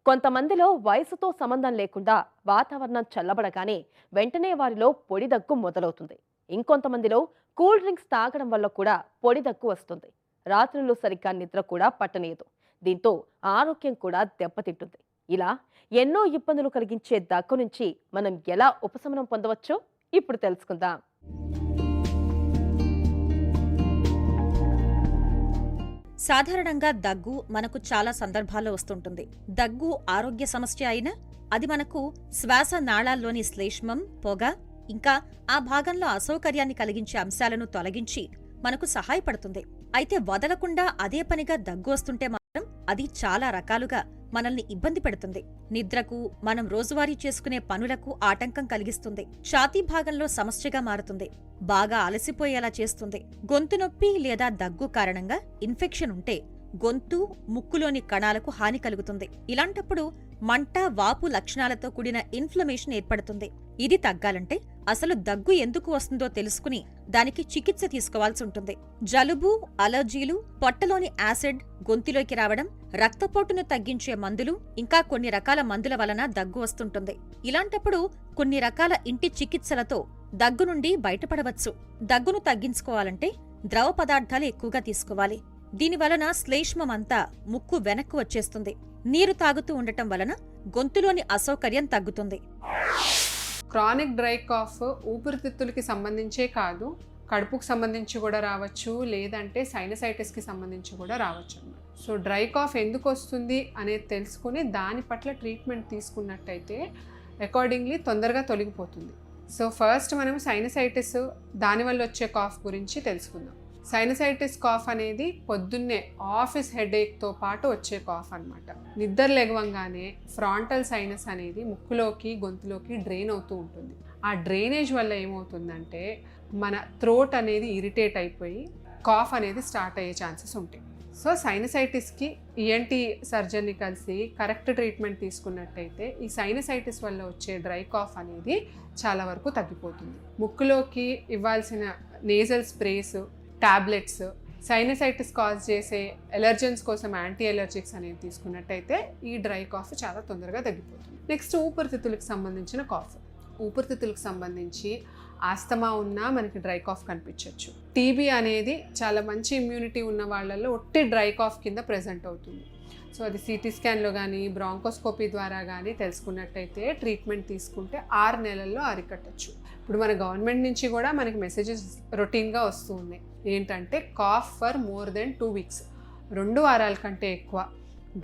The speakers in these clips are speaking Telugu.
కొంతమందిలో వయసుతో సంబంధం లేకుండా వాతావరణం చల్లబడగానే వెంటనే వారిలో పొడి దగ్గు మొదలవుతుంది. ఇంకొంతమందిలో కూల్ డ్రింక్స్ తాగడం వల్ల కూడా పొడి దగ్గు వస్తుంది. రాత్రులు సరిగ్గా నిద్ర కూడా పట్టనీయదు. దీంతో ఆరోగ్యం కూడా దెబ్బతింటుంది. ఇలా ఎన్నో ఇబ్బందులు కలిగించే దగ్గు నుంచి మనం ఎలా ఉపశమనం పొందవచ్చో ఇప్పుడు తెలుసుకుందాం. సాధారణంగా దగ్గు మనకు చాలా సందర్భాల్లో వస్తుంటుంది. దగ్గు ఆరోగ్య సమస్య అయినా అది మనకు శ్వాస నాళాల్లోని శ్లేష్మం, పొగ, ఇంకా ఆ భాగంలో అసౌకర్యాన్ని కలిగించే అంశాలను తొలగించి మనకు సహాయపడుతుంది. అయితే వదలకుండా అదే పనిగా దగ్గు వస్తుంటే మాత్రం అది చాలా రకాలుగా మనల్ని ఇబ్బంది పెడుతుంది. నిద్రకు, మనం రోజువారీ చేసుకునే పనులకు ఆటంకం కలిగిస్తుంది. ఛాతీ భాగంలో సమస్యగా మారుతుంది. బాగా అలసిపోయేలా చేస్తుంది. గొంతు నొప్పి లేదా దగ్గు కారణంగా ఇన్ఫెక్షన్ ఉంటే గొంతు, ముక్కులోని కణాలకు హాని కలుగుతుంది. ఇలాంటప్పుడు మంట, వాపు లక్షణాలతో కూడిన ఇన్ఫ్లమేషన్ ఏర్పడుతుంది. ఇది తగ్గాలంటే అసలు దగ్గు ఎందుకు వస్తుందో తెలుసుకుని దానికి చికిత్స తీసుకోవాల్సి ఉంటుంది. జలుబు, అలర్జీలు, పొట్టలోని యాసిడ్ గొంతులోకి రావడం, రక్తపోటును తగ్గించే మందులు, ఇంకా కొన్ని రకాల మందుల వలన దగ్గు వస్తుంటుంది. ఇలాంటప్పుడు కొన్ని రకాల ఇంటి చికిత్సలతో దగ్గు నుండి బయటపడవచ్చు. దగ్గును తగ్గించుకోవాలంటే ద్రవ పదార్థాలు ఎక్కువగా తీసుకోవాలి. దీనివలన శ్లేష్మమంతా ముక్కు వెనక్కు వచ్చేస్తుంది. నీరు తాగుతూ ఉండటం వలన గొంతులోని అసౌకర్యం తగ్గుతుంది. క్రానిక్ డ్రై కాఫ్ ఊపిరితిత్తులకి సంబంధించే కాదు, కడుపుకు సంబంధించి కూడా రావచ్చు, లేదంటే సైనసైటిస్కి సంబంధించి కూడా రావచ్చు అన్నమాట. సో డ్రై కాఫ్ ఎందుకు వస్తుంది అనేది తెలుసుకుని దాని పట్ల ట్రీట్మెంట్ తీసుకున్నట్టయితే అకార్డింగ్లీ తొందరగా తొలగిపోతుంది. సో ఫస్ట్ మనం సైనసైటిస్, దానివల్ల వచ్చే కాఫ్ గురించి తెలుసుకుందాం. సైనసైటిస్ కాఫ్ అనేది పొద్దున్నే ఆఫీస్ హెడేక్తో పాటు వచ్చే కాఫ్ అనమాట. నిద్ర లెగవంగానే ఫ్రాంటల్ సైనస్ అనేది ముక్కులోకి, గొంతులోకి డ్రైన్ అవుతూ ఉంటుంది. ఆ డ్రైనేజ్ వల్ల ఏమవుతుందంటే మన థ్రోట్ అనేది ఇరిటేట్ అయిపోయి కాఫ్ అనేది స్టార్ట్ అయ్యే ఛాన్సెస్ ఉంటాయి. సో సైనసైటిస్కి ఈఎన్టీ సర్జన్ని కలిసి కరెక్ట్ ట్రీట్మెంట్ తీసుకున్నట్టయితే ఈ సైనసైటిస్ వల్ల వచ్చే డ్రై కాఫ్ అనేది చాలా వరకు తగ్గిపోతుంది. ముక్కులోకి ఇవ్వాల్సిన nasal sprays, tablets, sinusitis cause చేసే ఎలర్జన్స్ కోసం యాంటీ ఎలర్జిక్స్ అనేది తీసుకున్నట్టయితే ఈ డ్రై కాఫ్ చాలా తొందరగా తగ్గిపోతుంది. నెక్స్ట్ ఊపిరితిత్తులకు సంబంధించిన కాఫ్. ఊపిరితిత్తులకు సంబంధించి ఆస్తమా ఉన్నా మనకి డ్రై కాఫ్ కనిపించవచ్చు. టీబీ అనేది చాలా మంచి ఇమ్యూనిటీ ఉన్న వాళ్ళల్లో ఒట్టి డ్రై కాఫ్ కింద ప్రెజెంట్ అవుతుంది. సో అది సిటీ స్కాన్లో కానీ, బ్రాంకోస్కోపీ ద్వారా కానీ తెలుసుకున్నట్టయితే ట్రీట్మెంట్ తీసుకుంటే 6 నెలల్లో అరికట్టచ్చు. ఇప్పుడు మన గవర్నమెంట్ నుంచి కూడా మనకి మెసేజెస్ రొటీన్గా వస్తూ ఉన్నాయి. ఏంటంటే cough for more than 2 weeks, 2 వారాల కంటే ఎక్కువ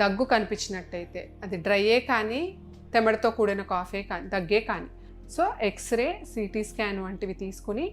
దగ్గు కనిపించినట్టయితే, అది డ్రైయే కానీ, తెమ్మడితో కూడిన కాఫే కానీ, దగ్గే కానీ, సో ఎక్స్రే, సిటీ స్కాన్ వంటివి తీసుకుని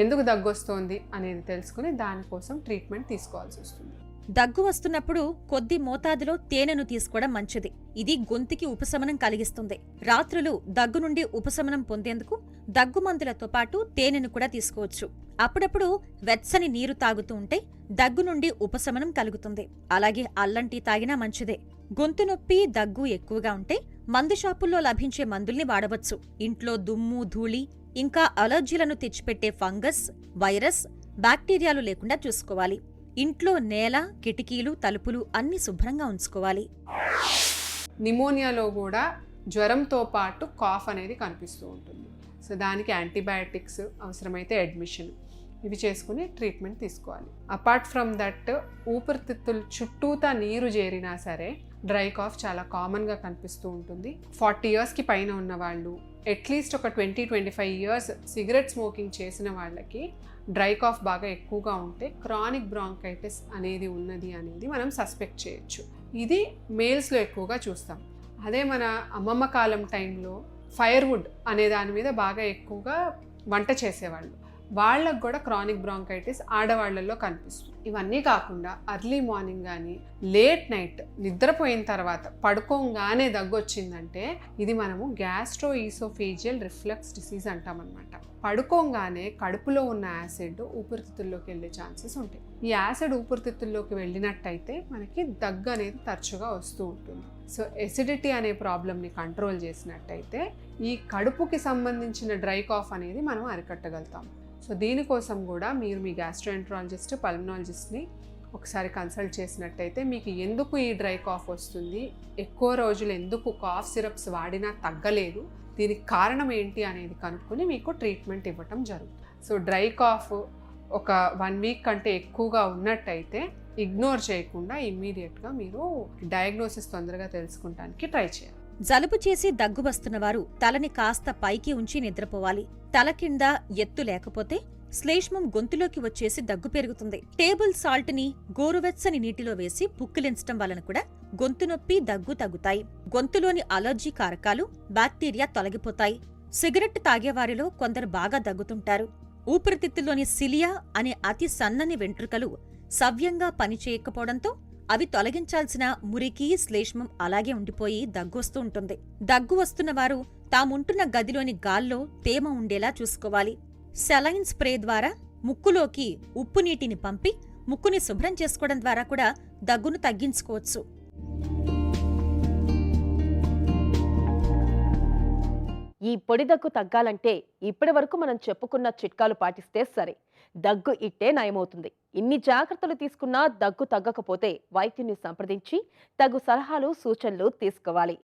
ఎందుకు దగ్గు వస్తుంది అనేది తెలుసుకుని దానికోసం ట్రీట్మెంట్ తీసుకోవాల్సి వస్తుంది. దగ్గు వస్తున్నప్పుడు కొద్ది మోతాదులో తేనెను తీసుకోవడం మంచిది. ఇది గొంతుకి ఉపశమనం కలిగిస్తుంది. రాత్రులు దగ్గు నుండి ఉపశమనం పొందేందుకు దగ్గు మందులతో పాటు తేనెను కూడా తీసుకోవచ్చు. అప్పుడప్పుడు వెచ్చని నీరు తాగుతూ ఉంటే దగ్గు నుండి ఉపశమనం కలుగుతుంది. అలాగే అల్లం టీ తాగినా మంచిదే. గొంతు నొప్పి, దగ్గు ఎక్కువగా ఉంటే మందు షాపుల్లో లభించే మందుల్ని వాడవచ్చు. ఇంట్లో దుమ్ము, ధూళి, ఇంకా అలర్జీలను తెచ్చిపెట్టే ఫంగస్, వైరస్, బ్యాక్టీరియాలు లేకుండా చూసుకోవాలి. ఇంట్లో నేల, కిటికీలు, తలుపులు అన్ని శుభ్రంగా ఉంచుకోవాలి. నిమోనియాలో కూడా జ్వరంతో పాటు కాఫ్ అనేది కనిపిస్తూ ఉంటుంది. సో దానికి యాంటీబయాటిక్స్, అవసరమైతే అడ్మిషన్, ఇవి చేసుకుని ట్రీట్మెంట్ తీసుకోవాలి. అపార్ట్ ఫ్రమ్ దట్ ఊపిరితిత్తులు చుట్టూతా నీరు చేరినా సరే డ్రై కాఫ్ చాలా కామన్గా కనిపిస్తూ ఉంటుంది. 40 ఇయర్స్కి పైన ఉన్న వాళ్ళు, అట్లీస్ట్ ఒక 20-25 ఇయర్స్ సిగరెట్ స్మోకింగ్ చేసిన వాళ్ళకి డ్రై కాఫ్ బాగా ఎక్కువగా ఉంటే క్రానిక్ బ్రాంకైటిస్ అనేది ఉన్నది అనేది మనం సస్పెక్ట్ చేయొచ్చు. ఇది మేల్స్లో ఎక్కువగా చూస్తాం. అదే మన అమ్మమ్మ కాలం టైంలో ఫైర్వుడ్ అనే దాని మీద బాగా ఎక్కువగా వంట చేసేవాళ్ళు, వాళ్ళకు కూడా క్రానిక్ బ్రాంకైటిస్ ఆడవాళ్లలో కనిపిస్తుంది. ఇవన్నీ కాకుండా అర్లీ మార్నింగ్ కానీ, లేట్ నైట్ నిద్రపోయిన తర్వాత పడుకోగానే దగ్గు వచ్చిందంటే ఇది మనము గ్యాస్ట్రోఈసోఫేజియల్ రిఫ్లక్స్ డిసీజ్ అంటామన్నమాట. పడుకోగానే కడుపులో ఉన్న యాసిడ్ ఊపిరితిత్తుల్లోకి వెళ్ళే ఛాన్సెస్ ఉంటాయి. ఈ యాసిడ్ ఊపిరితిత్తుల్లోకి వెళ్ళినట్టయితే మనకి దగ్గు అనేది తరచుగా వస్తూ ఉంటుంది. సో ఎసిడిటీ అనే ప్రాబ్లమ్ని కంట్రోల్ చేసినట్టయితే ఈ కడుపుకి సంబంధించిన డ్రై కాఫ్ అనేది మనం అరికట్టగలుగుతాం. సో దీనికోసం కూడా మీరు మీ గ్యాస్ట్రోఎంట్రాలజిస్ట్, పల్మనాలజిస్ట్ని ఒకసారి కన్సల్ట్ చేసినట్టయితే మీకు ఎందుకు ఈ డ్రై కాఫ్ వస్తుంది, ఎక్కువ రోజులు ఎందుకు కాఫ్ సిరప్స్ వాడినా తగ్గలేదు, దీనికి కారణం ఏంటి అనేది కనుక్కొని మీకు ట్రీట్మెంట్ ఇవ్వటం జరుగుతుంది. సో డ్రై కాఫ్ ఒక 1 వీక్ కంటే ఎక్కువగా ఉన్నట్టయితే ఇగ్నోర్ చేయకుండా ఇమ్మీడియట్గా మీరు డయాగ్నోసిస్ తొందరగా తెలుసుకుంటానికి ట్రై చేయాలి. జలుబు చేసి దగ్గు వస్తున్న వారు తలని కాస్త పైకి ఉంచి నిద్రపోవాలి. తల కింద ఎత్తు లేకపోతే శ్లేష్మం గొంతులోకి వచ్చేసి దగ్గు పెరుగుతుంది. టేబుల్ సాల్ట్ ని గోరువెచ్చని నీటిలో వేసి పుక్కిలించటం వలన కూడా గొంతు నొప్పి, దగ్గు తగ్గుతాయి. గొంతులోని అలర్జీ కారకాలు, బ్యాక్టీరియా తొలగిపోతాయి. సిగరెట్ తాగేవారిలో కొందరు బాగా దగ్గుతుంటారు. ఊపిరితిత్తుల్లోని సిలియా అనే అతి సన్నని వెంట్రుకలు సవ్యంగా పనిచేయకపోవడంతో అవి తొలగించాల్సిన మురికి, శ్లేష్మం అలాగే ఉండిపోయి దగ్గొస్తూ ఉంటుంది. దగ్గు వస్తున్న వారు తాముంటున్న గదిలోని గాల్లో తేమ ఉండేలా చూసుకోవాలి. సెలైన్ స్ప్రే ద్వారా ముక్కులోకి ఉప్పు నీటిని పంపి ముక్కుని శుభ్రం చేసుకోవడం ద్వారా కూడా దగ్గును తగ్గించుకోవచ్చు. ఈ పొడి దగ్గు తగ్గాలంటే ఇప్పటి వరకు మనం చెప్పుకున్న చిట్కాలు పాటిస్తే సరే, దగ్గు ఇట్టే నయమవుతుంది. ఇన్ని జాగ్రత్తలు తీసుకున్నా దగ్గు తగ్గకపోతే వైద్యుని సంప్రదించి తగు సలహాలు, సూచనలు తీసుకోవాలి.